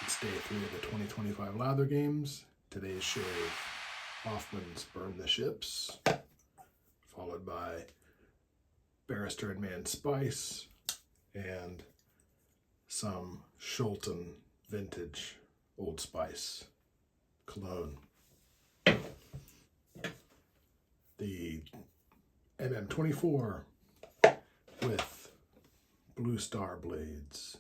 It's day 3 of the 2025 Lather games. Today's shave, Hoffman's Burn the Ships, followed by Barrister and Man Spice, and some Schulten Vintage Old Spice cologne. The MM24 with Blue Star blades.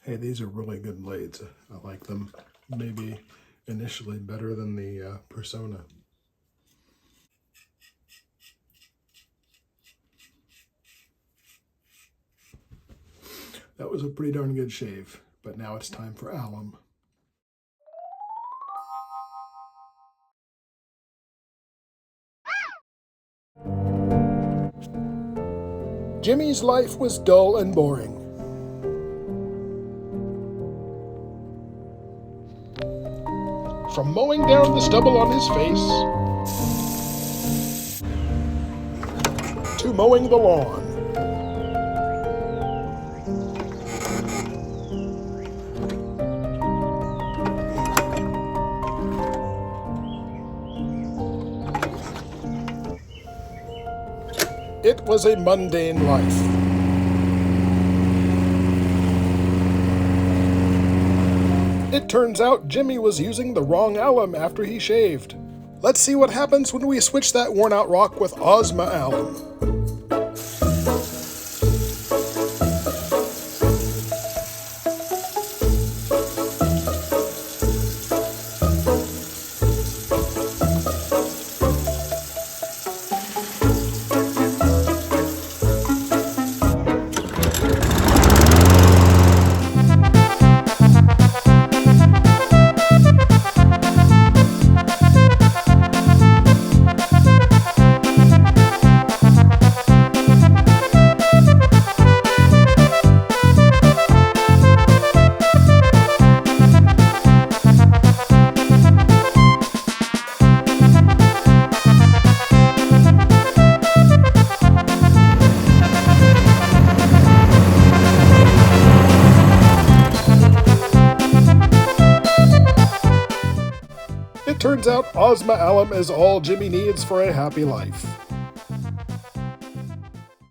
Hey, these are really good blades. I like them. Maybe initially better than the Persona. That was a pretty darn good shave, but now it's time for alum. Jimmy's life was dull and boring. From mowing down the stubble on his face to mowing the lawn. It was a mundane life. It turns out Jimmy was using the wrong alum after he shaved. Let's see what happens when we switch that worn-out rock with Osma alum. It turns out Osma alum is all Jimmy needs for a happy life.